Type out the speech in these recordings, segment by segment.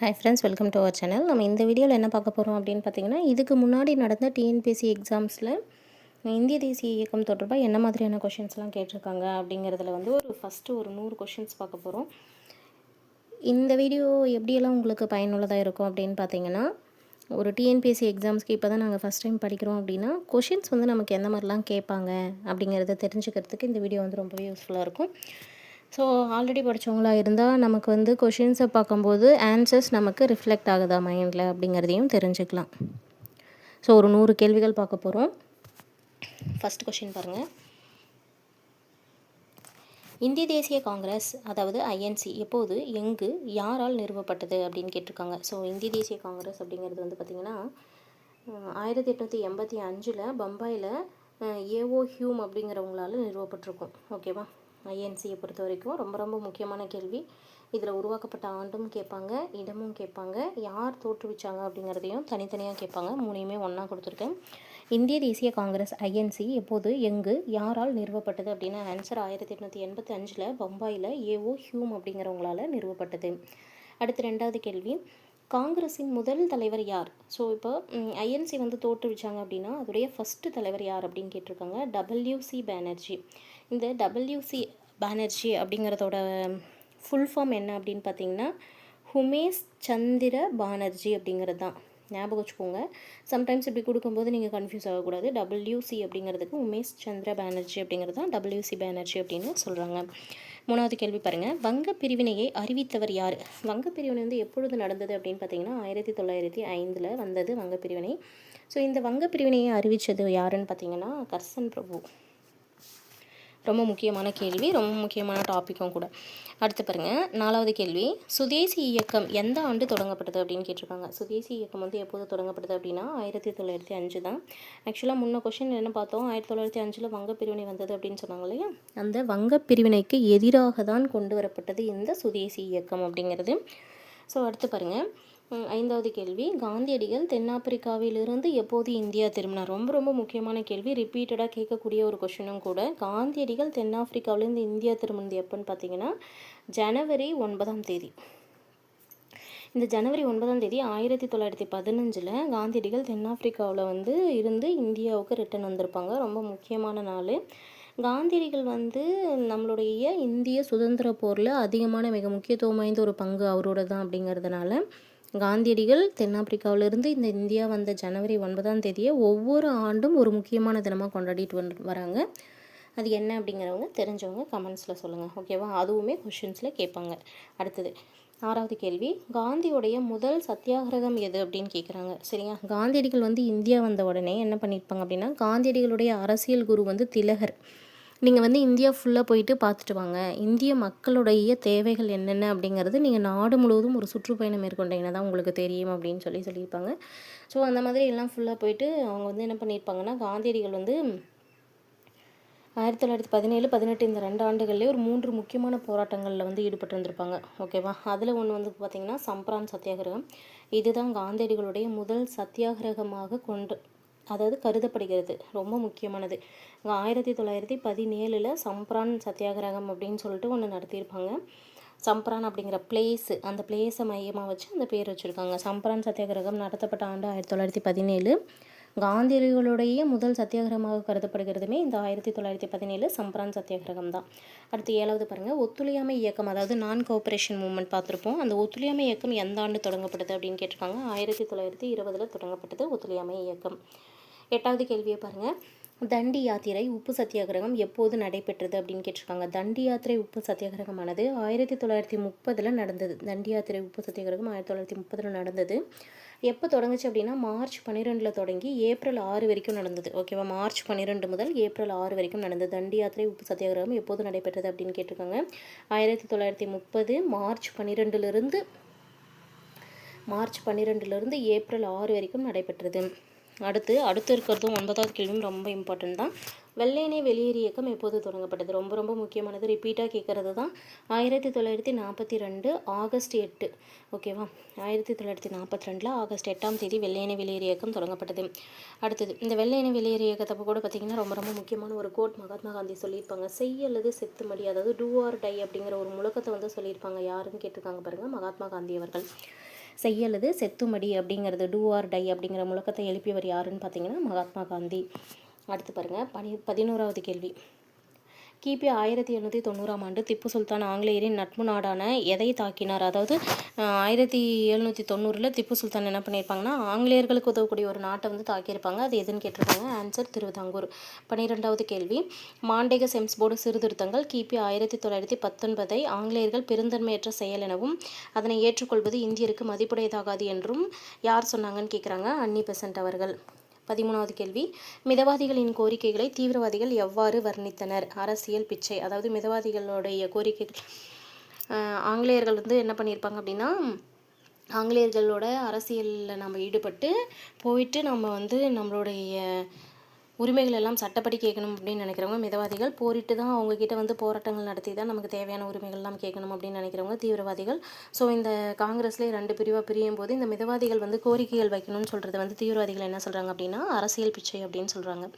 Hi friends, welcome to our channel. நம்ம இந்த வீடியோவில் என்ன பார்க்க போகிறோம் அப்படின்னு பார்த்தீங்கன்னா, இதுக்கு முன்னாடி நடந்த டிஎன்பிஎஸ்சி எக்ஸாம்ஸில் இந்திய தேசிய இயக்கம் தொடர்பாக என்ன மாதிரியான கொஷின்ஸ்லாம் கேட்டிருக்காங்க அப்படிங்கிறதுல வந்து ஃபஸ்ட்டு ஒரு 100 கொஷின்ஸ் பார்க்க போகிறோம். இந்த வீடியோ எப்படியெல்லாம் உங்களுக்கு பயனுள்ளதாக இருக்கும் அப்படின்னு பார்த்தீங்கன்னா, ஒரு டிஎன்பிஎஸ்சி எக்ஸாம்ஸ்க்கு இப்போ தான் நாங்கள் ஃபஸ்ட் டைம் படிக்கிறோம் அப்படின்னா கொஷின்ஸ் வந்து நமக்கு எந்த மாதிரிலாம் கேட்பாங்க அப்படிங்கிறத தெரிஞ்சுக்கிறதுக்கு இந்த வீடியோ வந்து ரொம்பவே யூஸ்ஃபுல்லாக இருக்கும். ஸோ ஆல்ரெடி படித்தவங்களா இருந்தால் நமக்கு வந்து கொஷின்ஸை பார்க்கும்போது ஆன்சர்ஸ் நமக்கு ரிஃப்ளெக்ட் ஆகுதா மைண்டில் அப்படிங்கிறதையும் தெரிஞ்சுக்கலாம். ஸோ ஒரு 100 கேள்விகள் பார்க்க போகிறோம். ஃபஸ்ட் கொஷின் பாருங்கள். இந்திய தேசிய காங்கிரஸ் அதாவது ஐஎன்சி எப்போது எங்கு யாரால் நிறுவப்பட்டது அப்படின்னு கேட்டிருக்காங்க. ஸோ இந்திய தேசிய காங்கிரஸ் அப்படிங்கிறது வந்து பார்த்திங்கன்னா 1885 பம்பாயில் ஏஓ ஹியூம் அப்படிங்கிறவங்களால நிறுவப்பட்டிருக்கும். ஓகேவா? ஐஎன்சியை பொறுத்த வரைக்கும் ரொம்ப ரொம்ப முக்கியமான கேள்வி. இதில் உருவாக்கப்பட்ட ஆண்டும் கேட்பாங்க, இடமும் கேட்பாங்க, யார் தோற்றுவிச்சாங்க அப்படிங்கிறதையும் தனித்தனியாக கேட்பாங்க. மூணையுமே ஒன்றா கொடுத்துருக்கேன். இந்திய தேசிய காங்கிரஸ் ஐஎன்சி எப்போது எங்கு யாரால் நிறுவப்பட்டது அப்படின்னா ஆன்சர் 1885 பம்பாயில் ஏஓ ஹியூம் அப்படிங்கிறவங்களால நிறுவப்பட்டது. அடுத்து ரெண்டாவது கேள்வி, காங்கிரஸின் முதல் தலைவர் யார்? ஸோ இப்போ ஐஎன்சி வந்து தோற்றுவிச்சாங்க அப்படின்னா அதோடைய ஃபஸ்ட்டு தலைவர் யார் அப்படின்னு கேட்டிருக்காங்க. WC பானர்ஜி. இந்த WC பானர்ஜி அப்படிங்கிறதோட ஃபுல் ஃபார்ம் என்ன அப்படின்னு பார்த்தீங்கன்னா உமேஷ் சந்திர பானர்ஜி அப்படிங்கிறது தான். ஞாபகம் வச்சுக்கோங்க. சம்டைம்ஸ் இப்படி கொடுக்கும்போது நீங்கள் கன்ஃபியூஸ் ஆகக்கூடாது. WC அப்படிங்கிறதுக்கு உமேஷ் சந்திர பானர்ஜி அப்படிங்கிறது தான் WC பானர்ஜி அப்படின்னு சொல்கிறாங்க. மூணாவது கேள்வி பாருங்கள். வங்க பிரிவினையை அறிவித்தவர் யார்? வங்க பிரிவினை வந்து எப்பொழுது நடந்தது அப்படின்னு பார்த்தீங்கன்னா 1905 வந்தது வங்க பிரிவினை. ஸோ இந்த வங்க பிரிவினையை அறிவித்தது யாருன்னு பார்த்தீங்கன்னா கர்சன் பிரபு. ரொம்ப முக்கியமான கேள்வி, ரொம்ப முக்கியமான டாப்பிக்கும் கூட. அடுத்து பாருங்கள், நாலாவது கேள்வி, சுதேசி இயக்கம் எந்த ஆண்டு தொடங்கப்பட்டது அப்படின்னு கேட்டிருக்காங்க. சுதேசி இயக்கம் வந்து எப்போது தொடங்கப்பட்டது அப்படின்னா 1905 தான். ஆக்சுவலாக முன்ன கொஷின் என்ன பார்த்தோம், 1905 வங்க பிரிவினை வந்தது அப்படின்னு சொன்னாங்க இல்லையா, அந்த வங்க பிரிவினைக்கு எதிராக தான் கொண்டு வரப்பட்டது இந்த சுதேசி இயக்கம் அப்படிங்கிறது. ஸோ அடுத்து பாருங்கள், ஐந்தாவது கேள்வி, காந்தியடிகள் தென்னாப்பிரிக்காவிலிருந்து எப்போது இந்தியா திரும்பினார்? ரொம்ப ரொம்ப முக்கியமான கேள்வி, ரிப்பீட்டடாக கேட்கக்கூடிய ஒரு கொஷினும் கூட. காந்தியடிகள் தென்னாப்பிரிக்காவிலேருந்து இந்தியா திரும்பினது எப்போன்னு பார்த்தீங்கன்னா ஜனவரி 9 இந்த ஜனவரி 9 1915 காந்தியடிகள் தென்னாப்பிரிக்காவில் வந்து இருந்து இந்தியாவுக்கு ரிட்டர்ன் வந்திருப்பாங்க. ரொம்ப முக்கியமான நாள். காந்தியடிகள் வந்து நம்மளுடைய இந்திய சுதந்திர போரில் அதிகமான மிக முக்கியத்துவம் வாய்ந்த ஒரு பங்கு அவரோட தான் அப்படிங்கிறதுனால காந்தியடிகள் தென்னாப்பிரிக்காவிலிருந்து இந்த இந்தியா வந்த ஜனவரி 9 ஒவ்வொரு ஆண்டும் ஒரு முக்கியமான தினமாக கொண்டாடிட்டு வராங்க. அது என்ன அப்படிங்கிறவங்க தெரிஞ்சவங்க கமெண்ட்ஸில் சொல்லுங்கள். ஓகேவா? அதுவுமே கொஷின்ஸில் கேட்பாங்க. அடுத்தது ஆறாவது கேள்வி, காந்தியோடைய முதல் சத்தியாகிரகம் எது அப்படின்னு கேட்குறாங்க. சரியா? காந்தியடிகள் வந்து இந்தியா வந்த உடனே என்ன பண்ணியிருப்பாங்க அப்படின்னா காந்தியடிகளுடைய அரசியல் குரு வந்து திலகர். நீங்கள் வந்து இந்தியா ஃபுல்லாக போயிட்டு பார்த்துட்டு வாங்க, இந்திய மக்களுடைய தேவைகள் என்னென்ன அப்படிங்கிறது நீங்கள் நாடு முழுவதும் ஒரு சுற்றுப்பயணம் மேற்கொண்டீங்கன்னா தான் உங்களுக்கு தெரியும் அப்படின்னு சொல்லியிருப்பாங்க. ஸோ அந்த மாதிரி எல்லாம் ஃபுல்லாக போயிட்டு அவங்க வந்து என்ன பண்ணியிருப்பாங்கன்னா காந்தியடிகள் வந்து 1917, 18 இந்த 2 ஆண்டுகள்லேயே ஒரு 3 முக்கியமான போராட்டங்களில் வந்து ஈடுபட்டு வந்திருப்பாங்க. ஓகேவா? அதில் ஒன்று வந்து பார்த்திங்கன்னா சம்ப்ரான் சத்தியாகிரகம். இதுதான் காந்தியடிகளுடைய முதல் சத்தியாகிரகமாக அதாவது கருதப்படுகிறது. ரொம்ப முக்கியமானது. 1917 சம்ப்ரான் சத்தியாகிரகம் அப்படின்னு சொல்லிட்டு ஒன்று நடத்தியிருப்பாங்க. சம்ப்ரான் அப்படிங்கிற பிளேஸு, அந்த பிளேஸை மையமாக வச்சு அந்த பேர் வச்சுருக்காங்க. சம்ப்ரான் சத்தியாகிரகம் நடத்தப்பட்ட ஆண்டு 1917. காந்தியடிகளுடைய முதல் சத்தியாகிரகமாக கருதப்படுகிறதுமே இந்த 1917 சம்ப்ரான் சத்தியாகிரகம் தான். அடுத்து 7வது பாருங்கள், ஒத்துழையாமை இயக்கம் அதாவது நான் கோஆப்ரேஷன் மூவ்மெண்ட் பார்த்துருப்போம். அந்த ஒத்துழையாமை இயக்கம் எந்த ஆண்டு தொடங்கப்பட்டது அப்படின்னு கேட்டிருக்காங்க. 1920 தொடங்கப்பட்டது ஒத்துழையாமை இயக்கம். 8வது கேள்வியை பாருங்கள், தண்டி யாத்திரை உப்பு சத்தியாகிரகம் எப்போது நடைபெற்றது அப்படின்னு கேட்டிருக்காங்க. தண்டி யாத்திரை உப்பு சத்தியாகிரகமானது 1930 நடந்தது. தண்டி யாத்திரை உப்பு சத்தியாகிரகம் 1930 நடந்தது. எப்போ தொடங்குச்சு அப்படின்னா மார்ச் 12 தொடங்கி ஏப்ரல் 6 வரைக்கும் நடந்தது. ஓகேவா? மார்ச் 12 முதல் ஏப்ரல் 6 வரைக்கும் நடந்தது. தண்டி யாத்திரை உப்பு சத்தியாகிரகம் எப்போது நடைபெற்றது அப்படின்னு கேட்டிருக்காங்க. 1930 மார்ச் 12 ஏப்ரல் 6 வரைக்கும் நடைபெற்றது. அடுத்து இருக்கிறதும் 9வது கேள்வியும் ரொம்ப இம்பார்ட்டன்ட் தான். வெள்ளையனே வெளியேறு இயக்கம் எப்போது தொடங்கப்பட்டது? ரொம்ப ரொம்ப முக்கியமானது, ரிப்பீட்டாக கேட்குறது தான். 1942 ஆகஸ்ட் 8. ஓகேவா? 1942 ஆகஸ்ட் 8 வெள்ளையனே வெளியேறு இயக்கம் தொடங்கப்பட்டது. அடுத்தது இந்த வெள்ளையனே வெளியேறு இயக்கத்தப்போ கூட பார்த்திங்கன்னா ரொம்ப ரொம்ப முக்கியமான ஒரு கோட் மகாத்மா காந்தி சொல்லியிருப்பாங்க. செய் அல்லது செத்து மடி, அதாவது டூ ஆர் டை அப்படிங்கிற ஒரு முழக்கத்தை வந்து சொல்லியிருப்பாங்க. யாருன்னு கேட்டிருக்காங்க பாருங்கள், மகாத்மா காந்தி அவர்கள். செய்யலது செத்துமடி அப்படிங்கிறது டூ ஆர் டை அப்படிங்கிற முழக்கத்தை எழுப்பியவர் யாருன்னு பார்த்தீங்கன்னா மகாத்மா காந்தி. அடுத்து பாருங்கள் 11வது கேள்வி. கிபி 1790ஆம் ஆண்டு திப்பு சுல்தான் ஆங்கிலேயரின் நட்பு நாடான எதை தாக்கினார்? அதாவது 1790 திப்பு சுல்தான் என்ன பண்ணியிருப்பாங்கன்னா ஆங்கிலேயர்களுக்கு உதவக்கூடிய ஒரு நாட்டை வந்து தாக்கியிருப்பாங்க. அது எதுன்னு கேட்டிருப்பாங்க. ஆன்சர் திருவிதாங்கூர். 12வது கேள்வி. மாண்டேக செம்ஸ்போர்டு சீர்திருத்தங்கள் கிபி 1919 ஆங்கிலேயர்கள் பெருந்தன்மையற்ற செயல் எனவும் அதனை ஏற்றுக்கொள்வது இந்தியருக்கு மதிப்புடையதாகாது என்றும் யார் சொன்னாங்கன்னு கேட்குறாங்க. அன்னி பெசன்ட் அவர்கள். 13வது கேள்வி. மிதவாதிகளின் கோரிக்கைகளை தீவிரவாதிகள் எவ்வாறு வர்ணித்தனர்? அரசியல் பிச்சை. அதாவது மிதவாதிகளுடைய கோரிக்கைகள் ஆங்கிலேயர்கள் வந்து என்ன பண்ணியிருப்பாங்க அப்படின்னா ஆங்கிலேயர்களோட அரசியலில் நம்ம ஈடுபட்டு போயிட்டு நம்ம வந்து நம்மளுடைய உரிமைகள் எல்லாம் சட்டப்படி கேட்கணும் அப்படின்னு நினைக்கிறவங்க மிதவாதிகள். போரிட்டு தான் அவங்கக்கிட்ட வந்து போராட்டங்கள் நடத்தி தான் நமக்கு தேவையான உரிமைகள்லாம் கேட்கணும் அப்படின்னு நினைக்கிறவங்க தீவிரவாதிகள். ஸோ இந்த காங்கிரஸ்லேயே 2 பிரிவாக பிரியும் போது இந்த மிதவாதிகள் வந்து கோரிக்கைகள் வைக்கணும்னு சொல்கிறது வந்து தீவிரவாதிகள் என்ன சொல்கிறாங்க அப்படின்னா அரசியல் பிச்சை அப்படின்னு சொல்கிறாங்க.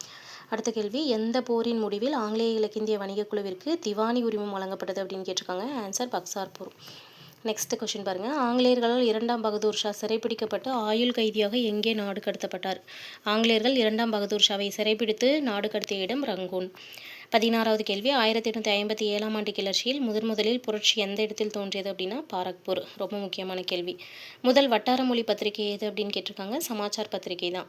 அடுத்த கேள்வி. எந்த போரின் முடிவில் ஆங்கிலேய கிழக்கிந்திய வணிக குழுவிற்கு திவானி உரிமம் வழங்கப்பட்டது அப்படின்னு கேட்டிருக்காங்க. ஆன்சர் பக்சார் போர். நெக்ஸ்ட் கொஸ்டின் பாருங்கள். ஆங்கிலேயர்களால் 2ஆம் பகதூர் ஷா சிறைப்பிடிக்கப்பட்டு ஆயுள் கைதியாக எங்கே நாடு கடத்தப்பட்டார்? ஆங்கிலேயர்கள் 2ஆம் பகதூர் ஷாவை சிறைப்பிடித்து நாடு கடத்திய இடம் ரங்கூன். 16வது கேள்வி. 1857ஆம் ஆண்டு கிளர்ச்சியில் முதலில் புரட்சி எந்த இடத்தில் தோன்றியது அப்படின்னா பாரக்பூர். ரொம்ப முக்கியமான கேள்வி. முதல் வட்டார மொழி பத்திரிகை எது அப்படின்னு கேட்டிருக்காங்க. சமாச்சார் பத்திரிகை தான்.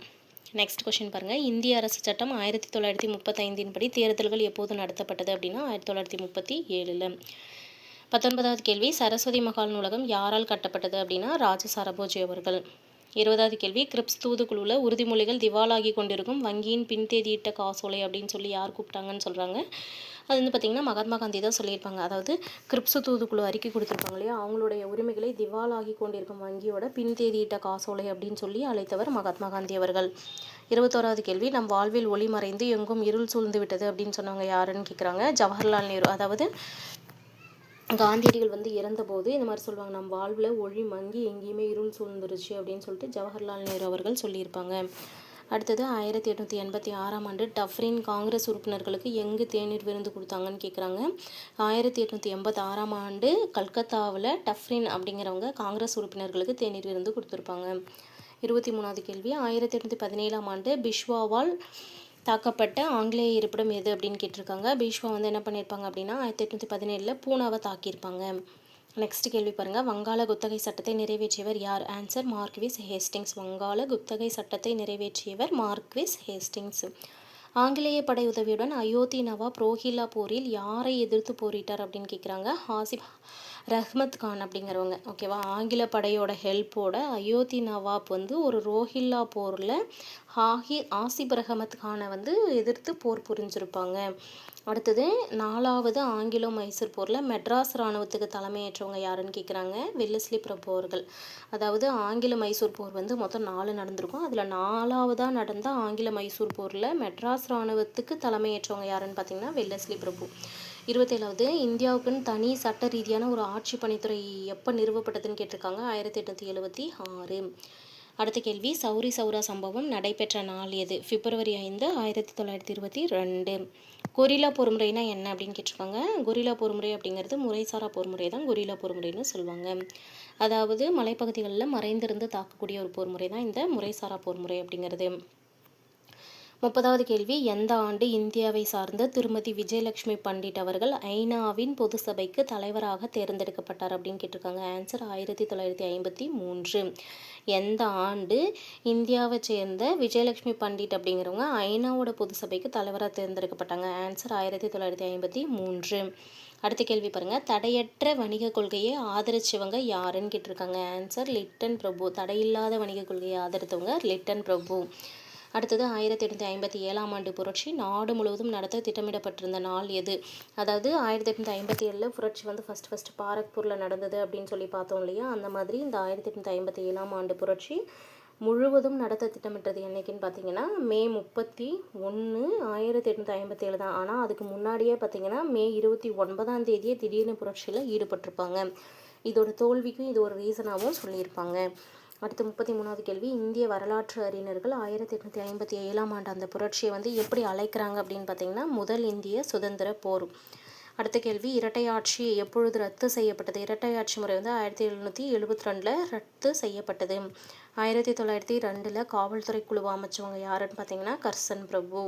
நெக்ஸ்ட் கொஸ்டின் பாருங்கள். இந்திய அரசு சட்டம் 1935 படி தேர்தல்கள் எப்போது நடத்தப்பட்டது அப்படின்னா 1937. 19வது கேள்வி. சரஸ்வதி மகால் நூலகம் யாரால் கட்டப்பட்டது அப்படின்னா ராஜ சாரபோஜி அவர்கள். 20வது கேள்வி. கிரிப்ஸ் தூதுக்குழுவில் உறுதிமொழிகள் திவாலாகி கொண்டிருக்கும் வங்கியின் பின்தேதியிட்ட காசோலை அப்படின்னு சொல்லி யார் கூப்பிட்டாங்கன்னு சொல்கிறாங்க. அது வந்து பார்த்திங்கன்னா மகாத்மா காந்தி தான் சொல்லியிருப்பாங்க. அதாவது கிரிப்ஸ் தூதுக்குழு அறிக்கை கொடுத்துருப்பாங்க இல்லையா, அவங்களுடைய உரிமைகளை திவாலாகி கொண்டிருக்கும் வங்கியோட பின்தேதியிட்ட காசோலை அப்படின்னு சொல்லி அழைத்தவர் மகாத்மா காந்தி அவர்கள். 21வது கேள்வி. நம் வாழ்வில் ஒளி மறைந்து எங்கும் இருள் சூழ்ந்து விட்டது அப்படின்னு சொன்னவங்க யாருன்னு கேட்குறாங்க. ஜவஹர்லால் நேரு. அதாவது காந்தியடிகள் வந்து இறந்தபோது இந்த மாதிரி சொல்லுவாங்க, நம் வாழ்வில் ஒளி மங்கி எங்கேயுமே இருள் சூழ்ந்துருச்சு அப்படின்னு சொல்லிட்டு ஜவஹர்லால் நேரு அவர்கள் சொல்லியிருப்பாங்க. அடுத்தது 1886ஆம் ஆண்டு டஃப்ரின் காங்கிரஸ் உறுப்பினர்களுக்கு எங்கு தேநீர் விருந்து கொடுத்தாங்கன்னு கேட்குறாங்க. 1886ஆம் ஆண்டு கல்கத்தாவில் டஃப்ரின் அப்படிங்கிறவங்க காங்கிரஸ் உறுப்பினர்களுக்கு தேநீர் விருந்து கொடுத்துருப்பாங்க. 23வது கேள்வி. 1817ஆம் ஆண்டு பிஷ்வாவால் தாக்கப்பட்ட ஆங்கிலேய இருப்பிடம் எது அப்படின்னு கேட்டிருக்காங்க. பீஷ்வா வந்து என்ன பண்ணியிருப்பாங்க அப்படின்னா 1817 பூனாவை தாக்கியிருப்பாங்க. நெக்ஸ்ட் கேள்வி பாருங்கள். வங்காள குத்தகை சட்டத்தை நிறைவேற்றியவர் யார்? Answer Marquis Hastings. வங்காள குத்தகை சட்டத்தை நிறைவேற்றியவர் மார்க்விஸ் ஹேஸ்டிங்ஸ். ஆங்கிலேய படை உதவியுடன் அயோத்தி நவாப் ரோஹில்லா போரில் யாரை எதிர்த்து போரிட்டார் அப்படின்னு கேட்குறாங்க. ஆசிப் ரஹ்மத் கான் அப்படிங்கிறவங்க. ஓகேவா. ஆங்கில படையோட ஹெல்ப்போட அயோத்தி நவாப் வந்து ஒரு ரோஹில்லா போரில் ஆசிப் ரஹமத் கானை வந்து எதிர்த்து போர் புரிஞ்சிருப்பாங்க. அடுத்தது 4வது ஆங்கிலோ மைசூர் போரில் மெட்ராஸ் இராணுவத்துக்கு தலைமையேற்றவங்க யாருன்னு கேட்குறாங்க. வெல்லஸ்லி பிரபு அவர்கள். அதாவது ஆங்கில மைசூர் போர் வந்து மொத்தம் 4 நடந்திருக்கும். அதில் 4வதாக நடந்த ஆங்கில மைசூர் போரில் மெட்ராஸ் இராணுவத்துக்கு தலைமையேற்றவங்க யாருன்னு பார்த்தீங்கன்னா வெல்லஸ்லி பிரபு. 27வது. இந்தியாவுக்குன்னு தனி சட்ட ரீதியான ஒரு ஆட்சி பணித்துறை எப்போ நிறுவப்பட்டதுன்னு கேட்டிருக்காங்க. 1876. அடுத்த கேள்வி. சௌரி சௌரா சம்பவம் நடைபெற்ற நாள் எது? பிப்ரவரி 5, 1922. கொரில்லா பொறுமுறைனா என்ன அப்படின்னு கேட்டிருக்காங்க. கொரில்லா பொறுமுறை அப்படிங்கிறது முறைசாரா பொறுமுறை தான் கொரில்லா பொறுமுறைன்னு சொல்லுவாங்க. அதாவது மலைப்பகுதிகளில் மறைந்திருந்து தாக்கக்கூடிய ஒரு பொறுமுறை தான் இந்த முறைசாரா பொறுமுறை அப்படிங்கிறது. 30வது கேள்வி. எந்த ஆண்டு இந்தியாவை சார்ந்த திருமதி விஜயலட்சுமி பண்டிட் அவர்கள் ஐநாவின் பொது சபைக்கு தலைவராக தேர்ந்தெடுக்கப்பட்டார் அப்படின்னு கேட்டிருக்காங்க. ஆன்சர் 1953. எந்த ஆண்டு இந்தியாவை சேர்ந்த விஜயலட்சுமி பண்டிட் அப்படிங்கிறவங்க ஐநாவோட பொது சபைக்கு தலைவராக தேர்ந்தெடுக்கப்பட்டாங்க? ஆன்சர் 1953. அடுத்த கேள்வி பாருங்கள். தடையற்ற வணிக கொள்கையை ஆதரிச்சவங்க யாருன்னு கேட்டிருக்காங்க. ஆன்சர் லிட்டன் பிரபு. தடையில்லாத வணிக கொள்கையை ஆதரித்தவங்க லிட்டன் பிரபு. அடுத்தது 1857ஆம் ஆண்டு புரட்சி நாடு முழுவதும் நடத்த திட்டமிடப்பட்டிருந்த நாள் எது? அதாவது 1857 புரட்சி வந்து ஃபஸ்ட்டு பாரக்பூரில் நடந்தது அப்படின்னு சொல்லி பார்த்தோம் இல்லையா, அந்த மாதிரி இந்த 1857ஆம் ஆண்டு புரட்சி முழுவதும் நடத்த திட்டமிட்டது என்னைக்குன்னு பார்த்தீங்கன்னா மே 31, 1857 தான். ஆனால் அதுக்கு முன்னாடியே பார்த்தீங்கன்னா மே 29ஆம் தேதியே திடீர்னு புரட்சியில் ஈடுபட்டிருப்பாங்க. இதோட தோல்விக்கும் இது ஒரு ரீசனாகவும் சொல்லியிருப்பாங்க. அடுத்து 33வது கேள்வி. இந்திய வரலாற்று அறிஞர்கள் 1857ஆம் ஆண்டு அந்த புரட்சியை வந்து எப்படி அழைக்கிறாங்க அப்படின்னு பார்த்தீங்கன்னா முதல் இந்திய சுதந்திர போர். அடுத்த கேள்வி, இரட்டை ஆட்சி எப்பொழுது ரத்து செய்யப்பட்டது? இரட்டை ஆட்சி முறை வந்து 1772 ரத்து செய்யப்பட்டது. 1902 காவல்துறை குழுவை அமைச்சவங்க யாருன்னு பார்த்தீங்கன்னா கர்சன் பிரபு.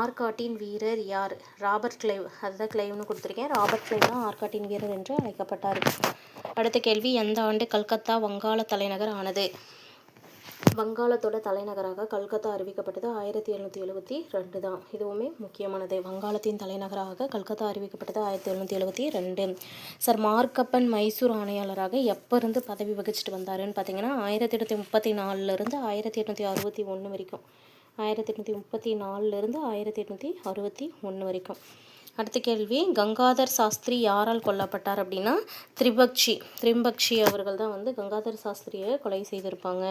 ஆர்காட்டின் வீரர் யார்? Robert Clive. அதுதான் கிளைவ்னு கொடுத்துருக்கேன். ராபர்ட் கிளைவ் தான் ஆர்காட்டின் வீரர் என்று அழைக்கப்பட்டார். அடுத்த கேள்வி, எந்த ஆண்டு கல்கத்தா வங்காள தலைநகர் ஆனது? வங்காளத்தோட தலைநகராக கல்கத்தா அறிவிக்கப்பட்டது 1772 தான். இதுவுமே முக்கியமானது. வங்காளத்தின் தலைநகராக கல்கத்தா அறிவிக்கப்பட்டது 1772. சார் மார்க்கப்பன் மைசூர் ஆணையாளராக எப்போ இருந்து பதவி வகிச்சுட்டு வந்தாருன்னு பார்த்தீங்கன்னா 1834 1861 வரைக்கும். 1834 1861 வரைக்கும். அடுத்த கேள்வி, கங்காதர் சாஸ்திரி யாரால் கொல்லப்பட்டார் அப்படின்னா திரிம்பக்ஷி அவர்கள் தான் வந்து கங்காதர் சாஸ்திரியை கொலை செய்திருப்பாங்க.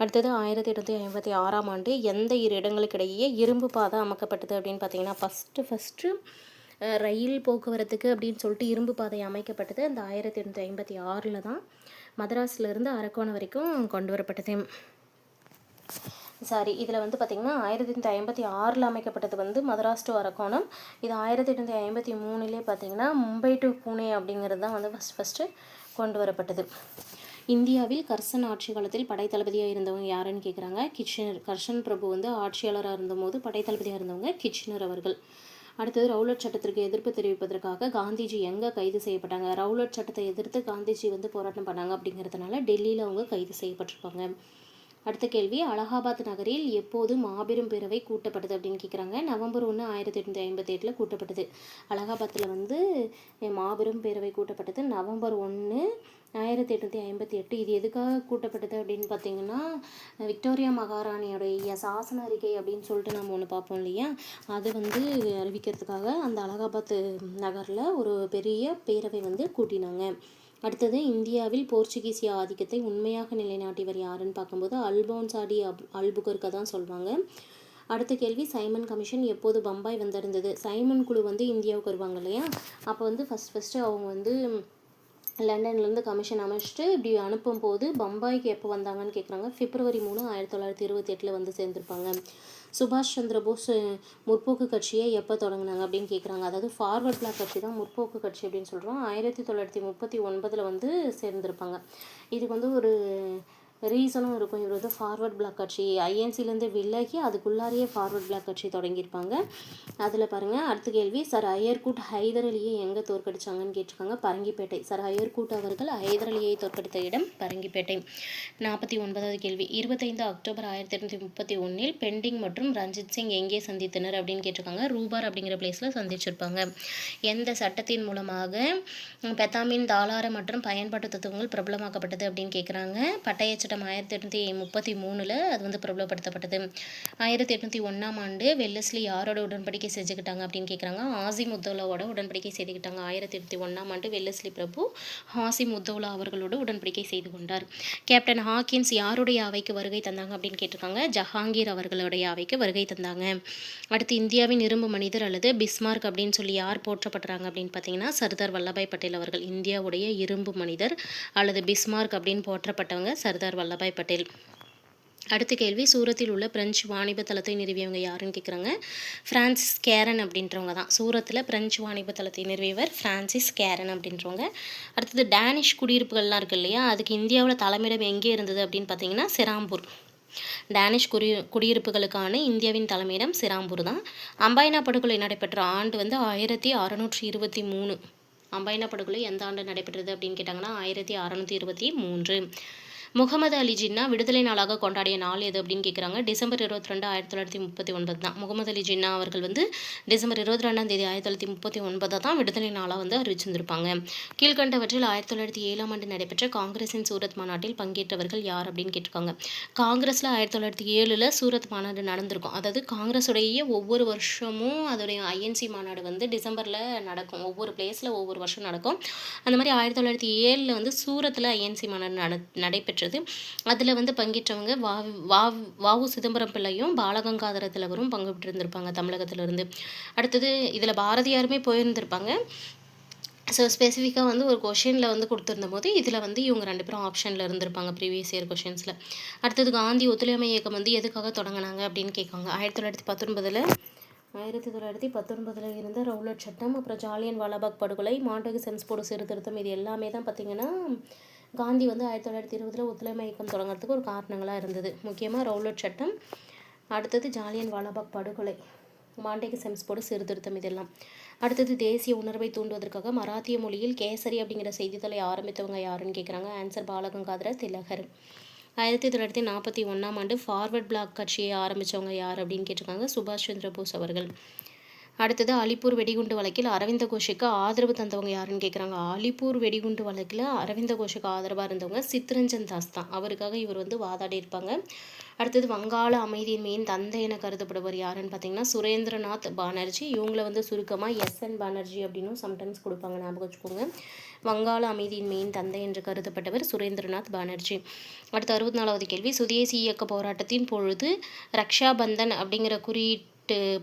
அடுத்தது 1856 எந்த 2 இடங்களுக்கிடையே இரும்பு பாதை அமைக்கப்பட்டது அப்படின்னு பார்த்தீங்கன்னா ஃபஸ்ட்டு ரயில் போக்குவரத்துக்கு அப்படின்னு சொல்லிட்டு இரும்பு பாதை அமைக்கப்பட்டது அந்த 1856 தான். மதராஸ்லேருந்து அரக்கோணம் வரைக்கும் கொண்டு வரப்பட்டது. இதில் வந்து பார்த்திங்கன்னா 1856 அமைக்கப்பட்டது வந்து மதராஸ் டு அரக்கோணம். இது 1853 பார்த்திங்கன்னா மும்பை டு பூனே அப்படிங்கிறது தான் வந்து ஃபஸ்ட்டு கொண்டு வரப்பட்டது. இந்தியாவில் கர்சன் ஆட்சி காலத்தில் படைத்தளபதியாக இருந்தவங்க யாருன்னு கேட்குறாங்க. கர்சன் பிரபு வந்து ஆட்சியாளராக இருந்தபோது படைத்தளபதியாக இருந்தவங்க கிச்சனர் அவர்கள். அடுத்தது, ரவுலட் சட்டத்திற்கு எதிர்ப்பு தெரிவிப்பதற்காக காந்திஜி எங்கே கைது செய்யப்பட்டாங்க? ரவுலட் சட்டத்தை எதிர்த்து காந்திஜி வந்து போராட்டம் பண்ணாங்க அப்படிங்கிறதுனால டெல்லியில் அவங்க கைது செய்யப்பட்டிருப்பாங்க. அடுத்த கேள்வி, அலகாபாத் நகரில் எப்போது மாபெரும் பேரவை கூட்டப்பட்டது அப்படின்னு கேட்குறாங்க. நவம்பர் 1 1858 கூட்டப்பட்டது. அலகாபாத்தில் வந்து மாபெரும் பேரவை கூட்டப்பட்டது நவம்பர் 1 1858. இது எதுக்காக கூட்டப்பட்டது அப்படின்னு பார்த்தீங்கன்னா விக்டோரியா மகாராணியோடைய சாசன அறிக்கை அப்படின்னு சொல்லிட்டு நம்ம ஒன்று பார்ப்போம் இல்லையா, அது வந்து அறிவிக்கிறதுக்காக அந்த அலகாபாத் நகரில் ஒரு பெரிய பேரவை வந்து கூட்டினாங்க. அடுத்தது, இந்தியாவில் போர்ச்சுகீசிய ஆதிக்கத்தை உண்மையாக நிலைநாட்டியவர் யாருன்னு பார்க்கும்போது அல்போன்சா டி அல்புகர்கா தான் சொல்லுவாங்க. அடுத்த கேள்வி, சைமன் கமிஷன் எப்போது பம்பாய் வந்திருந்தது? சைமன் குழு வந்து இந்தியாவுக்கு வருவாங்க இல்லையா, அப்போ வந்து ஃபஸ்ட்டு அவங்க வந்து லண்டன்லேருந்து கமிஷன் அமைச்சிட்டு இப்படி அனுப்பும்போது பம்பாய்க்கு எப்போ வந்தாங்கன்னு கேட்குறாங்க. February 3 1928 வந்து சேர்ந்துருப்பாங்க. சுபாஷ் சந்திர போஸ் முற்போக்கு கட்சியை எப்போ தொடங்கினாங்க அப்படின்னு கேட்குறாங்க. அதாவது ஃபார்வர்ட் பிளாக் கட்சி தான் முற்போக்கு கட்சி அப்படின்னு சொல்கிறோம். 1939 வந்து சேர்ந்துருப்பாங்க. இதுக்கு வந்து ஒரு ரீசனும் இருக்கும். இவர் வந்து ஃபார்வர்ட் பிளாக் கட்சி ஐஎன்சிலேருந்து விலகி அதுக்குள்ளாரையே ஃபார்வர்ட் பிளாக் கட்சி தொடங்கியிருப்பாங்க. அதில் பாருங்கள். அடுத்த கேள்வி, சார் அயர்கூட் ஹைதர் அலியை எங்கே தோற்கடிச்சாங்கன்னு கேட்டிருக்காங்க. பரங்கிப்பேட்டை. சார் அயர்கூட் அவர்கள் ஹைதர் அலியை தோற்கடித்த இடம் பரங்கிப்பேட்டை. 49வது கேள்வி, 25 அக்டோபர் 1831 பெண்டிங் மற்றும் ரஞ்சித் சிங் எங்கே சந்தித்தனர் அப்படின்னு கேட்டிருக்காங்க. ரூபார் அப்படிங்கிற பிளேஸில் சந்திச்சிருப்பாங்க. எந்த சட்டத்தின் மூலமாக பெத்தாமின் தாளார மற்றும் பயன்பாட்டு தத்துவங்கள் பிரபலமாக்கப்பட்டது அப்படின்னு கேட்குறாங்க. பட்டய சட்டம் 1833 அது வந்து பிரபலப்படுத்தப்பட்டது. 1801 வெல்லஸ்லி யாரோட உடன்படிக்கை செஞ்சுக்கிட்டாங்க அப்படின்னு கேட்குறாங்க. ஆசிம் உத்தௌலாவோட உடன்படிக்கை செய்துக்கிட்டாங்க. 1801 வெல்லஸ்லி பிரபு ஆசிம் உத்தௌலா அவர்களோட உடன்படிக்கை செய்து கொண்டார். கேப்டன் ஹாக்கின்ஸ் யாருடைய அவைக்கு வருகை தந்தாங்க அப்படின்னு கேட்டிருக்காங்க. ஜஹாங்கீர் அவர்களுடைய அவைக்கு வருகை தந்தாங்க. அடுத்து, இந்தியாவின் இரும்பு மனிதர் அல்லது பிஸ்மார்க் அப்படின்னு சொல்லி யார் போற்றப்படுறாங்க அப்படின்னு பார்த்தீங்கன்னா சர்தார் வல்லபாய் பட்டேல் அவர்கள். இந்தியாவுடைய இரும்பு மனிதர் அல்லது பிஸ்மார்க் அப்படின்னு போற்றப்பட்டவங்க சர்தார் வல்லபாய் பட்டேல். அடுத்த கேள்வி, சூரத்தில் உள்ள பிரெஞ்சு வாணிப தளத்தை நிறுவியவங்க யாருன்னு கேட்குறாங்க. ஃப்ரான்சிஸ் கேரன் அப்படின்றவங்க தான். சூரத்தில் பிரெஞ்சு வாணிப தளத்தை நிறுவியவர் ஃப்ரான்சிஸ் கேரன் அப்படின்றவங்க. அடுத்தது, டேனிஷ் குடியிருப்புகள்லாம் இருக்குது இல்லையா, அதுக்கு இந்தியாவில் தலைமையிடம் எங்கே இருந்தது அப்படின்னு பார்த்தீங்கன்னா சிராம்பூர். டேனிஷ் குடியிருப்புகளுக்கான இந்தியாவின் தலைமையிடம் சிராம்பூர் தான். அம்பாயினா படுகொலை நடைபெற்ற ஆண்டு வந்து 1623. அம்பாயினா படுகொலை எந்த ஆண்டு நடைபெற்றது அப்படின்னு கேட்டாங்கன்னா 1623. முகமது அலி ஜின்னா விடுதலை நாளாக கொண்டாடிய நாள் எது அப்படின்னு கேட்குறாங்க. டிசம்பர் 22 1939 தான். முகமது அலி ஜின்னா அவர்கள் வந்து டிசம்பர் 22 1939 தான் விடுதலை நாளாக வந்து அறிவிச்சிருந்திருப்பாங்க. கீழ்கண்டவற்றில் 1907 நடைபெற்ற காங்கிரஸின் சூரத் மாநாட்டில் பங்கேற்றவர்கள் யார் அப்படின்னு கேட்டிருக்காங்க. காங்கிரஸில் 1907 சூரத் மாநாடு நடந்திருக்கும். அதாவது காங்கிரஸுடைய ஒவ்வொரு வருஷமும் அதோடைய ஐஎன்சி மாநாடு வந்து டிசம்பரில் நடக்கும். ஒவ்வொரு பிளேஸில் ஒவ்வொரு வருஷம் நடக்கும். அந்த மாதிரி 1907 வந்து சூரத்தில் ஐஎன்சி மாநாடு நடைபெற்றது. அதில் வந்து பங்கேற்றவங்க வாவு சிதம்பரம் பிள்ளையும் பாலகங்காதர திலகரும் பங்கு பெற்றிருந்திருப்பாங்க தமிழகத்திலிருந்து. அடுத்தது, இதில் பாரதியாருமே போயிருந்திருப்பாங்க. ஸோ ஸ்பெசிஃபிக்காக வந்து ஒரு கொஷினில் வந்து கொடுத்துருந்த போது இதில் வந்து இவங்க 2 பேரும் ஆப்ஷனில் இருந்திருப்பாங்க ப்ரீவியஸ் இயர் கொஷின்ஸில். அடுத்தது, காந்தி ஒத்துழையாமை இயக்கம் வந்து எதுக்காக தொடங்கினாங்க அப்படின்னு கேட்காங்க. 1919 1919 இருந்த ரவுலட் சட்டம், அப்புறம் ஜாலியன் வாலாபாக் படுகொலை, மாண்டகு செம்ஸ்போர்டு சீர்திருத்தம், இது எல்லாமே தான் பார்த்திங்கன்னா காந்தி வந்து 1920 ஒத்துழைமை இயக்கம் தொடங்குறதுக்கு ஒரு காரணங்களாக இருந்தது. முக்கியமாக ரவுலட் சட்டம், அடுத்தது ஜாலியன் வாலாபாக் படுகொலை, மாண்டேகு செம்ஸ்போர்டு சீர்திருத்தம், இதெல்லாம். அடுத்தது தேசிய உணர்வை தூண்டுவதற்காக மராத்திய மொழியில் கேசரி அப்படிங்கிற செய்தித்தாளை ஆரம்பித்தவங்க யாருன்னு கேட்குறாங்க. ஆன்சர் பாலகங்காதர திலகர். 1941 ஃபார்வர்ட் பிளாக் கட்சியை ஆரம்பித்தவங்க யார் அப்படின்னு கேட்டிருக்காங்க. சுபாஷ் சந்திர போஸ் அவர்கள். அடுத்தது அலிப்பூர் வெடிகுண்டு வழக்கில் அரவிந்த கோஷுக்கு ஆதரவு தந்தவங்க யாருன்னு கேட்குறாங்க. அலிப்பூர் வெடிகுண்டு வழக்கில் அரவிந்த கோஷுக்கு ஆதரவாக இருந்தவங்க சித்ரஞ்சன் தாஸ் தான். அவருக்காக இவர் வந்து வாதாடி இருப்பாங்க. அடுத்தது வங்காள அமைதியின்மையின் தந்தை என கருதப்படுவர் யாருன்னு பார்த்தீங்கன்னா சுரேந்திரநாத் பானர்ஜி. இவங்களை வந்து சுருக்கமாக SN பானர்ஜி அப்படின்னும் சம்டைம்ஸ் கொடுப்பாங்க, ஞாபகம் வச்சுக்கோங்க. வங்காள அமைதியின்மையின் தந்தை என்று கருதப்பட்டவர் சுரேந்திரநாத் பானர்ஜி. அடுத்த 64வது கேள்வி, சுதேசி இயக்க போராட்டத்தின் பொழுது ரக்ஷாபந்தன் அப்படிங்கிற குறியீட்டு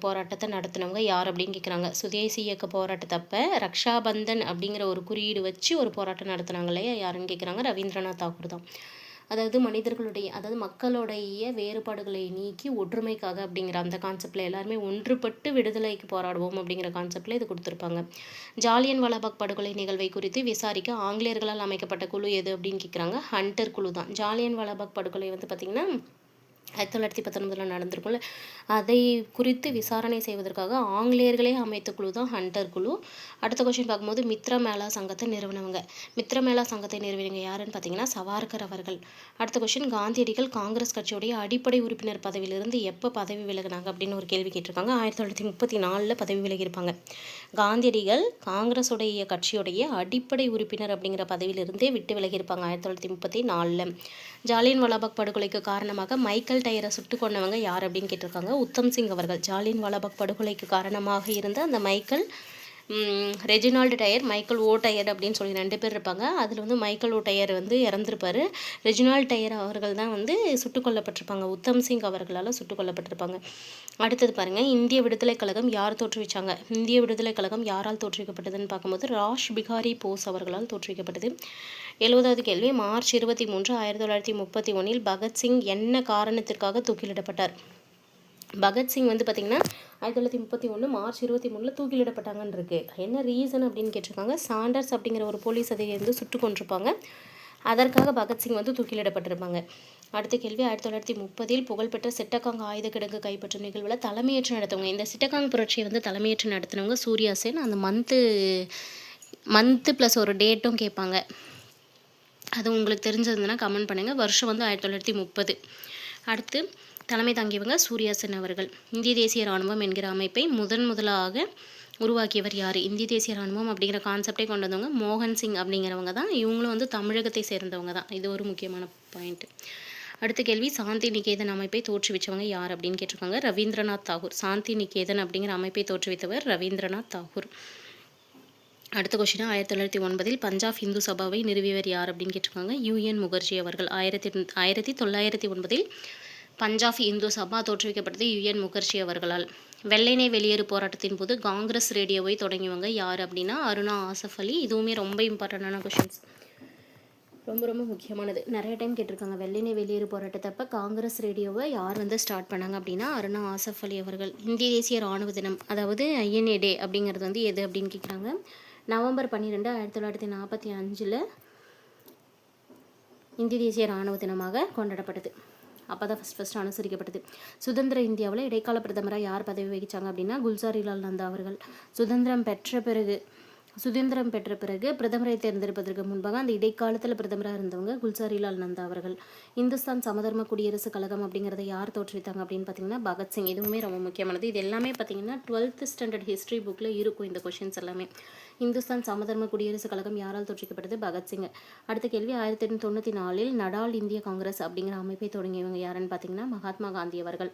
போராட்டத்தை நடத்தினவங்க யார் அப்படின்னு கேட்குறாங்க. சுதேசி இயக்க போராட்டத்தப்ப ரக்ஷாபந்தன் அப்படிங்கிற ஒரு குறியீடு வச்சு ஒரு போராட்டம் நடத்துனாங்க இல்லையா, யாருன்னு கேட்குறாங்க. ரவீந்திரநாத் தாகூர் தான். அதாவது மக்களுடைய வேறுபாடுகளை நீக்கி ஒற்றுமைக்காக அப்படிங்கிற அந்த கான்செப்டில் எல்லாருமே ஒன்றுபட்டு விடுதலைக்கு போராடுவோம் அப்படிங்கிற கான்செப்டில் இது கொடுத்துருப்பாங்க. ஜாலியன் வாலாபாக் படுகொலை நிகழ்வை குறித்து விசாரிக்க ஆங்கிலேயர்களால் அமைக்கப்பட்ட குழு எது அப்படின்னு கேட்குறாங்க. ஹண்டர் குழு தான். ஜாலியன் வாலாபாக் படுகொலை வந்து பார்த்திங்கன்னா 1919 நடந்திருக்கும்ல, அதை குறித்து விசாரணை செய்வதற்காக ஆங்கிலேயர்களே அமைத்த குழு தான் ஹண்டர் குழு. அடுத்த கொஸ்டின் பார்க்கும்போது மித்ரா மேளா சங்கத்தை நிறுவனவங்க. மித்ரா மேளா சங்கத்தை நிறுவனவங்க யாருன்னு பார்த்தீங்கன்னா சவார்கர் அவர்கள். அடுத்த கொஸ்டின், காந்தியடிகள் காங்கிரஸ் கட்சியுடைய அடிப்படை உறுப்பினர் பதவியிலிருந்து எப்போ பதவி விலகினாங்க அப்படின்னு ஒரு கேள்வி கேட்டிருக்காங்க. 1934 பதவி விலகியிருப்பாங்க. காந்தியடிகள் காங்கிரஸுடைய கட்சியுடைய அடிப்படை உறுப்பினர் அப்படிங்கிற பதவியிலிருந்தே விட்டு விலகியிருப்பாங்க 1934. ஜாலியன் வாலாபாக் படுகொலைக்கு காரணமாக மைக்கேல் டயரை சுட்டு கொண்டவங்க யார் அப்படின்னு கேட்டிருக்காங்க. உத்தம் சிங் அவர்கள். ஜாலியன் வாலாபாக் படுகொலைக்கு காரணமாக இருந்த அந்த மைக்கேல் ரெஜினால்டு டயர், மைக்கேல் ஓ டயர் அப்படின்னு சொல்லி 2 பேர் இருப்பாங்க. அதில் வந்து மைக்கேல் ஓ டயர் வந்து இறந்துருப்பார். ரெஜினால்டு டயர் அவர்கள் தான் வந்து சுட்டுக் கொல்லப்பட்டிருப்பாங்க. உத்தம் சிங் அவர்களால் சுட்டுக் கொல்லப்பட்டிருப்பாங்க. அடுத்தது பாருங்கள், இந்திய விடுதலைக் கழகம் யார் தோற்றுவிச்சாங்க? இந்திய விடுதலைக் கழகம் யாரால் தோற்றுவிக்கப்பட்டதுன்னு பார்க்கும்போது ராஷ் பிகாரி போஸ் அவர்களால் தோற்றுவிக்கப்பட்டது. 70வது கேள்வி, மார்ச் 23, 1931 பகத்சிங் என்ன காரணத்திற்காக தூக்கிலிடப்பட்டார்? பகத்சிங் வந்து பார்த்திங்கன்னா 1931 மார்ச் 23 தூக்கிலிடப்பட்டாங்கன்னு இருக்குது. என்ன ரீசன் அப்படின்னு கேட்டிருக்காங்க. சாண்டர்ஸ் அப்படிங்கிற ஒரு போலீஸ் அதிகாரி வந்து சுட்டு கொண்டிருப்பாங்க. அதற்காக பகத்சிங் வந்து தூக்கிலிடப்பட்டிருப்பாங்க. அடுத்த கேள்வி, 1930 புகழ்பெற்ற சிட்டகாங் ஆயுத கிடங்கு கைப்பற்றும் நிகழ்வில் தலைமையேற்று நடத்துவங்க. இந்த சிட்டகாங் புரட்சியை வந்து தலைமையேற்று நடத்தினவங்க சூர்யா சென். அந்த மந்த்து ப்ளஸ் ஒரு டேட்டும் கேட்பாங்க. அது உங்களுக்கு தெரிஞ்சதுன்னா கமெண்ட் பண்ணுங்கள். வருஷம் வந்து 1930. அடுத்து தலைமை தாங்கியவங்க சூர்யா சென் அவர்கள். இந்திய தேசிய இராணுவம் என்கிற அமைப்பை முதலாக உருவாக்கியவர் யார்? இந்திய தேசிய இராணுவம் அப்படிங்கிற கான்செப்டே கொண்டு வந்தவங்க மோகன் சிங் அப்படிங்கிறவங்க தான். இவங்களும் வந்து தமிழகத்தை சேர்ந்தவங்க தான். இது ஒரு முக்கியமான பாயிண்ட். அடுத்த கேள்வி, சாந்தி நிகேதன் அமைப்பை தோற்றுவிச்சவங்க யார் அப்படின்னு கேட்டிருக்காங்க. ரவீந்திரநாத் தாகூர். சாந்தி நிகேதன் அப்படிங்கிற அமைப்பை தோற்றுவித்தவர் ரவீந்திரநாத் தாகூர். அடுத்த கொஸ்டின், 1909 பஞ்சாப் இந்து சபாவை நிறுவியவர் யார் அப்படின்னு கேட்டிருக்காங்க. UN முகர்ஜி அவர்கள். 1909 பஞ்சாப் இந்து சபா தோற்றுவிக்கப்பட்டது UN முகர்ஜி அவர்களால். வெள்ளையனே வெளியேறு போராட்டத்தின் போது காங்கிரஸ் ரேடியோவை தொடங்கியவங்க யார் அப்படின்னா அருணா ஆசஃப் அலி. இதுவுமே ரொம்ப இம்பார்ட்டண்டான கொஷின்ஸ், ரொம்ப முக்கியமானது. நிறைய டைம் கேட்டிருக்காங்க. வெள்ளையனே வெளியேறு போராட்டத்தப்ப காங்கிரஸ் ரேடியோவை யார் வந்து ஸ்டார்ட் பண்ணாங்க அப்படின்னா அருணா ஆசஃப் அலி அவர்கள். இந்திய தேசிய இராணுவ தினம், அதாவது INA டே அப்படிங்கிறது வந்து எது அப்படின்னு கேட்குறாங்க. நவம்பர் 12, 1945 இந்திய தேசிய இராணுவ தினமாக கொண்டாடப்பட்டது. அப்போ தான் ஃபஸ்ட் அனுசரிக்கப்பட்டது. சுதந்திர இந்தியாவில் இடைக்கால பிரதமராக யார் பதவி வகித்தாங்க அப்படின்னா குல்சாரிலால் நந்தா அவர்கள். சுதந்திரம் பெற்ற பிறகு பிரதமரை தேர்ந்தெடுப்பதற்கு முன்பாக அந்த இடைக்காலத்தில் பிரதமராக இருந்தவங்க குல்சாரிலால் நந்தா அவர்கள். இந்துஸ்தான் சமதர்ம குடியரசு கழகம் அப்படிங்கிறத யார் தோற்றுவித்தாங்க அப்படின்னு பார்த்தீங்கன்னா பகத்சிங். இதுவுமே ரொம்ப முக்கியமானது. இது எல்லாமே பார்த்தீங்கன்னா 12th ஸ்டாண்டர்ட் ஹிஸ்ட்ரி புக்கில் இருக்கும் இந்த கொஷின்ஸ் எல்லாமே. இந்துஸ்தான் சமதர்ம குடியரசு கழகம் யாரால் தோற்றுவிக்கப்பட்டது? பகத்சிங். அடுத்த கேள்வி, 1994 நடால் இந்திய காங்கிரஸ் அப்படிங்கிற அமைப்பை தொடங்கியவங்க யாருன்னு பார்த்தீங்கன்னா மகாத்மா காந்தி அவர்கள்.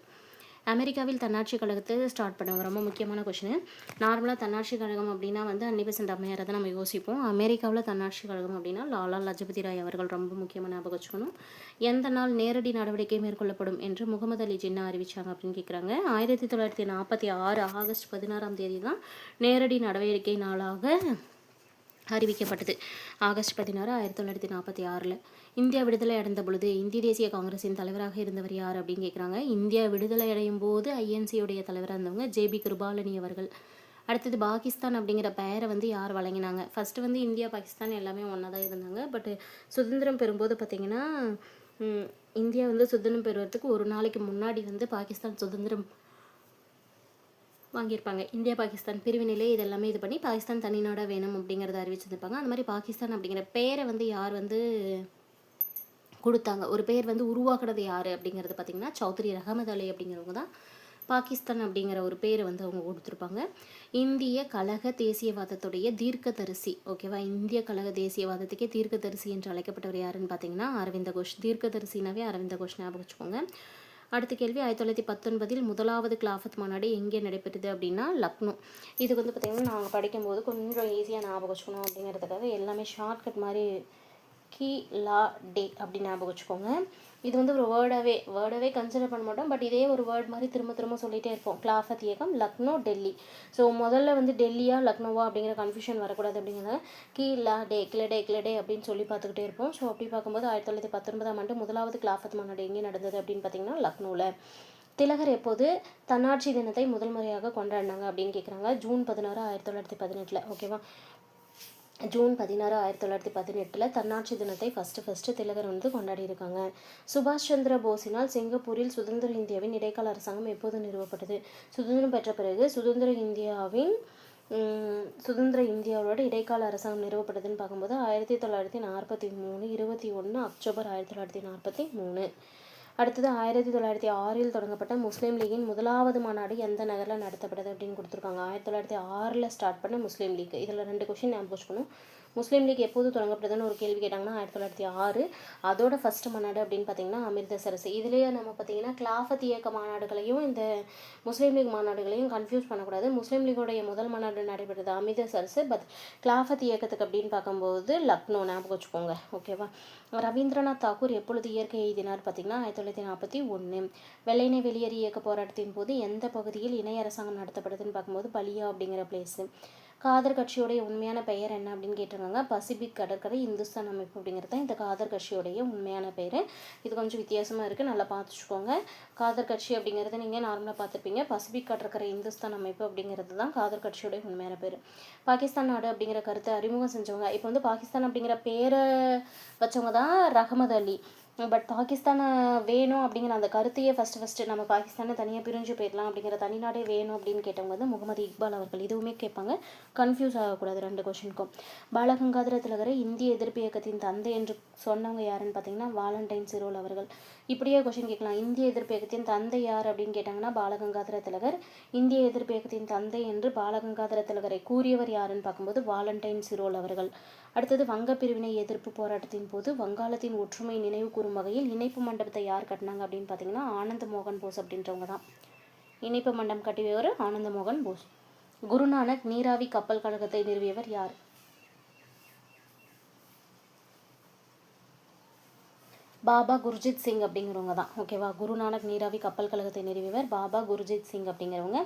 அமெரிக்காவில் தன்னாட்சி கழகத்தை ஸ்டார்ட் பண்ணுவாங்க. ரொம்ப முக்கியமான கொஷின். நார்மலாக தன்னாட்சி கழகம் அப்படின்னா வந்து அன்னிபெசன்ட் அம்மையாரை தான் நம்ம யோசிப்போம். அமெரிக்காவில் தன்னாட்சி கழகம் அப்படின்னா லாலா லஜபதி ராய் அவர்கள். ரொம்ப முக்கியமான ஞாபகம் வச்சுக்கணும். எந்த நாள் நேரடி நடவடிக்கை மேற்கொள்ளப்படும் என்று முகமது அலி ஜின்னா அறிவிச்சாங்க அப்படின்னு கேட்குறாங்க. 1946 ஆகஸ்ட் 16 தான் நேரடி நடவடிக்கை நாளாக அறிவிக்கப்பட்டது. ஆகஸ்ட் 16, 1946. இந்தியா விடுதலை அடைந்த பொழுது இந்திய தேசிய காங்கிரஸின் தலைவராக இருந்தவர் யார் அப்படின்னு கேட்குறாங்க. இந்தியா விடுதலை அடையும் போது ஐஎன்சியுடைய தலைவராக இருந்தவங்க ஜேபி கிருபாலனி அவர்கள். அடுத்தது பாகிஸ்தான் அப்படிங்கிற பெயரை வந்து யார் வழங்கினாங்க? ஃபஸ்ட்டு வந்து இந்தியா பாகிஸ்தான் எல்லாமே ஒன்றா தான் இருந்தாங்க. பட் சுதந்திரம் பெறும்போது பார்த்திங்கன்னா இந்தியா வந்து சுதந்திரம் பெறுவதற்கு ஒரு நாளைக்கு முன்னாடி வந்து பாகிஸ்தான் சுதந்திரம் வாங்கியிருப்பாங்க. இந்தியா பாகிஸ்தான் பிரிவினையிலே இதெல்லாமே இது பண்ணி பாகிஸ்தான் தனிநாடாக வேணும் அப்படிங்கிறத அறிவிச்சிருப்பாங்க. அந்த மாதிரி பாகிஸ்தான் அப்படிங்கிற பெயரை வந்து யார் வந்து கொடுத்தாங்க? ஒரு பெயர் வந்து உருவாக்குறது யார் அப்படிங்கிறது பார்த்திங்கன்னா சௌத்ரி ரஹமத் அலி அப்படிங்கிறவங்க தான் பாகிஸ்தான் அப்படிங்கிற ஒரு பேரை வந்து அவங்க கொடுத்துருப்பாங்க. இந்திய கழக தேசியவாதத்துடைய தீர்க்கதரிசி, ஓகேவா? இந்திய கழக தேசியவாதத்துக்கே தீர்க்கதரிசி என்று அழைக்கப்பட்டவர் யாருன்னு பார்த்தீங்கன்னா அரவிந்த கோஷ். தீர்க்கதரிசினாவே அரவிந்த கோஷ் ஞாபகம் வச்சுக்கோங்க. அடுத்த கேள்வி, 1919 முதலாவது கிலாஃபத் மாநாடு எங்கே நடைபெறுது அப்படின்னா லக்னோ. இதுக்கு வந்து பார்த்திங்கன்னா நாங்கள் படிக்கும்போது கொஞ்சம் ஈஸியாக ஞாபகம் வச்சுக்கணும் அப்படிங்கிறதுக்காக எல்லாமே ஷார்ட்கட் மாதிரி கி லா டே அப்படின்னு ஞாபகம் வச்சுக்கோங்க. இது வந்து ஒரு வேர்டாகவே கன்சிடர் பண்ண மாட்டோம். பட் இதே ஒரு வேர்ட் மாதிரி திரும்ப திரும்ப சொல்லிகிட்டே இருப்போம். கிலாஃபத் இயக்கம் லக்னோ டெல்லி. ஸோ முதல்ல வந்து டெல்லியா லக்னோவா அப்படிங்கிற கன்ஃபியூஷன் வரக்கூடாது அப்படிங்கிறத கி லா டே கிளடே அப்படின்னு சொல்லி பார்த்துக்கிட்டே இருப்போம். ஸோ அப்படி பார்க்கும்போது 1919 முதலாவது கிலாஃபத் மாநாடு எங்கே நடந்தது அப்படின்னு பார்த்தீங்கன்னா லக்னோவில். திலகர் எப்போது தன்னாட்சி தினத்தை முதல் முறையாக கொண்டாடினாங்க அப்படின்னு கேட்குறாங்க. ஜூன் 16, 1918. ஓகேவா? ஜூன் 16, 1918 தன்னாட்சி தினத்தை ஃபஸ்ட்டு திலகர் வந்து கொண்டாடி இருக்காங்க. சுபாஷ் சந்திர போஸினால் சிங்கப்பூரில் சுதந்திர இந்தியாவின் இடைக்கால அரசாங்கம் எப்போது நிறுவப்பட்டது? சுதந்திரம் பெற்ற பிறகு சுதந்திர இந்தியாவோட இடைக்கால அரசாங்கம் நிறுவப்பட்டதுன்னு பார்க்கும்போது 1943 21 அக்டோபர் 1943. அடுத்தது 1906 தொடங்கப்பட்ட முஸ்லீம் லீகின் முதலாவது மாநாடு எந்த நகரில் நடத்தப்பட்டது அப்படின்னு கொடுத்துருக்காங்க. 1906 ஸ்டார்ட் பண்ண முஸ்லீம் லீக். இதில் 2 கொஷின் ஞாபகம் வச்சுக்கணும். முஸ்லீம் லீக் எப்போது தொடங்கப்பட்டதுன்னு ஒரு கேள்வி கேட்டாங்கன்னா 1906. அதோட ஃபஸ்ட்டு மாநாடு அப்படின்னு பார்த்தீங்கன்னா அமிர்தசரஸ். இதுலேயே நம்ம பார்த்தீங்கன்னா கிலாஃபத் இயக்க மாநாடுகளையும் இந்த முஸ்லீம் லீக் மாநாடுகளையும் கன்ஃபியூஸ் பண்ணக்கூடாது. முஸ்லீம் லீகோடைய முதல் மாநாடு நடைபெறுது அமிர்தசரஸ். பட் கிலாஃபத் இயக்கத்துக்கு அப்படின்னு பார்க்கும்போது லக்னோ ஞாபகம் வச்சுக்கோங்க. ஓகேவா? ரவீந்திரநாத் தாக்கூர் எப்பொழுது இயற்கை எழுதினார் பார்த்தீங்கன்னா 1941. வெள்ளையனை வெளியேறி இயக்க போராட்டத்தின் போது எந்த பகுதியில் இணை அரசாங்கம் நடத்தப்படுதுன்னு பார்க்கும்போது பலியா அப்படிங்கிற பிளேஸு. காதர் கட்சியோடைய உண்மையான பெயர் என்ன அப்படின்னு கேட்டிருக்காங்க. பசிபிக் கடற்கரை இந்துஸ்தான் அமைப்பு அப்படிங்கிறது தான் இந்த காதர் கட்சியோடைய உண்மையான பெயர். இது கொஞ்சம் வித்தியாசமாக இருக்குது, நல்லா பார்த்துச்சுக்கோங்க. காதர் கட்சி அப்படிங்கிறது நீங்கள் நார்மலாக பார்த்துருப்பீங்க. பசிபிக் கடற்கரை இந்துஸ்தான் அமைப்பு அப்படிங்கிறது தான் காதர் கட்சியோடைய உண்மையான பேர். பாகிஸ்தான் நாடு அப்படிங்கிற கருத்தை அறிமுகம் செஞ்சவங்க, இப்போ வந்து பாகிஸ்தான் அப்படிங்கிற பேரை வச்சவங்க தான் ரஹமத் அலி. பட் பாகிஸ்தானை வேணும் அப்படிங்கிற அந்த கருத்தையே ஃபஸ்ட்டு நம்ம பாகிஸ்தானை தனியாக பிரிஞ்சு போயிடலாம் அப்படிங்கிற தனிநாடே வேணும் அப்படின்னு கேட்டவங்க வந்து முகமது இக்பால் அவர்கள். இதுவுமே கேட்பாங்க, கன்ஃபியூஸ் ஆகக்கூடாது 2 கொஷினுக்கும். பாலகங்காதர திலகரை இந்திய எதிர்ப்பு இயக்கத்தின் தந்தை என்று சொன்னவங்க யாருன்னு பார்த்தீங்கன்னா வாலண்டைன் சிரோல் அவர்கள். இப்படியே கொஷின் கேட்கலாம். இந்திய எதிர்ப்பு இயக்கத்தின் தந்தை யார் அப்படின்னு கேட்டாங்கன்னா பாலகங்காதர திலகர். இந்திய எதிர்ப்பு இயக்கத்தின் தந்தை என்று பாலகங்காதர திலகரை கூறியவர் யாருன்னு பார்க்கும்போது வாலண்டைன் சிரோல் அவர்கள். அடுத்தது வங்க பிரிவினை எதிர்ப்பு போராட்டத்தின் போது வங்காளத்தின் ஒற்றுமை நினைவு கூறும் வகையில் இணைப்பு மண்டபத்தை யார் கட்டினாங்க அப்படின்னு பார்த்தீங்கன்னா ஆனந்த மோகன் போஸ் அப்படின்றவங்க தான் இணைப்பு மண்டபம் கட்டியவர் ஆனந்த மோகன் போஸ். குருநானக் நீராவி கப்பல் கழகத்தை நிறுவியவர் யார்? பாபா குர்ஜித் சிங் அப்படிங்கிறவங்க தான். ஓகேவா? குருநானக் நீராவி கப்பல் கழகத்தை நிறுவியவர் பாபா குர்ஜித் சிங் அப்படிங்கிறவங்க.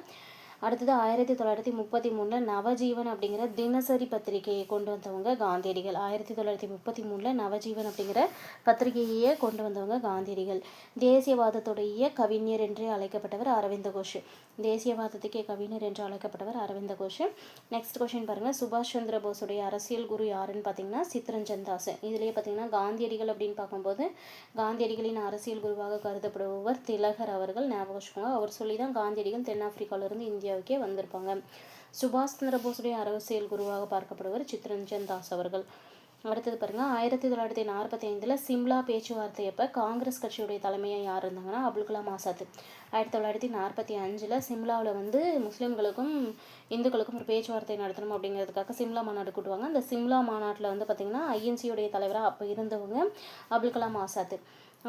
அடுத்தது 1933 நவஜீவன் அப்படிங்கிற தினசரி பத்திரிகையை கொண்டு வந்தவங்க காந்தியடிகள். 1933 நவஜீவன் அப்படிங்கிற பத்திரிகையை கொண்டு வந்தவங்க காந்தியடிகள். தேசியவாதத்துடைய கவிஞர் என்று அழைக்கப்பட்டவர் அரவிந்த கோஷ். தேசியவாதத்துக்கே கவிஞர் என்று அழைக்கப்பட்டவர் அரவிந்த கோஷ். நெக்ஸ்ட் கொஸ்டின் பாருங்கள். சுபாஷ் சந்திர போஸுடைய அரசியல் குரு யாருன்னு பார்த்தீங்கன்னா சித்ரஞ்சன் தாஸ். இதுலேயே பார்த்தீங்கன்னா காந்தியடிகள் அப்படின்னு பார்க்கும்போது காந்தியடிகளின் அரசியல் குருவாக கருதப்படுபவர் திலகர் அவர்கள். ஞாபகம் வச்சுக்கோங்க. அவர் சொல்லி தான் காந்தியடிகள் தென்னாப்பிரிக்காவிலிருந்து இந்தியாவுக்கே வந்திருப்பாங்க. சுபாஷ் சந்திர போஸுடைய அரசியல் குருவாக பார்க்கப்படுவர் சித்ரஞ்சன் தாஸ் அவர்கள். அடுத்தது பாருங்கள். 1945 சிம்லா பேச்சுவார்த்தையப்போ காங்கிரஸ் கட்சியுடைய தலைமையாக யார் இருந்தாங்கன்னா அபுல் கலாம் ஆசாத். 1945 சிம்லாவில் வந்து முஸ்லீம்களுக்கும் இந்துக்களுக்கும் ஒரு பேச்சுவார்த்தை நடத்தணும் அப்படிங்கிறதுக்காக சிம்லா மாநாடு கூட்டுவாங்க. அந்த சிம்லா மாநாட்டில் வந்து பார்த்திங்கன்னா ஐஎன்சியுடைய தலைவராக அப்போ இருந்தவங்க அபுல் கலாம் ஆசாத்.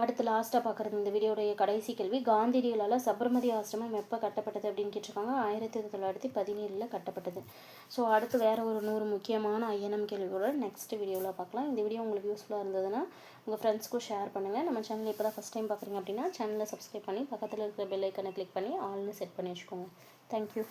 அடுத்து லாஸ்ட்டாக பார்க்குறது இந்த வீடியோடைய கடைசி கேள்வி. காந்தியடிகளால் சபர்மதி ஆசிரமம் எப்போ கட்டப்பட்டது அப்படின்னு கேட்டிருக்காங்க. 1917 கட்டப்பட்டது. ஸோ அடுத்து வேறு ஒரு 100 முக்கியமான ஐஎன்எம் கேள்விகளோட நெக்ஸ்ட் வீடியோவில் பார்க்கலாம். இந்த வீடியோ உங்களுக்கு யூஸ்ஃபுல்லாக இருந்ததுன்னா உங்கள் ஃப்ரெண்ட்ஸ்க்கும் ஷேர் பண்ணுங்கள். நம்ம சேனல் இப்போ தான் ஃபஸ்ட் டைம் பார்க்குறீங்க அப்படின்னா சேனலை சப்ஸ்கிரைப் பண்ணி பக்கத்தில் இருக்கிற பெல் ஐக்கனை கிளிக் பண்ணி ஆல்னு செட் பண்ணி வச்சுக்கோங்க. தேங்க்யூ.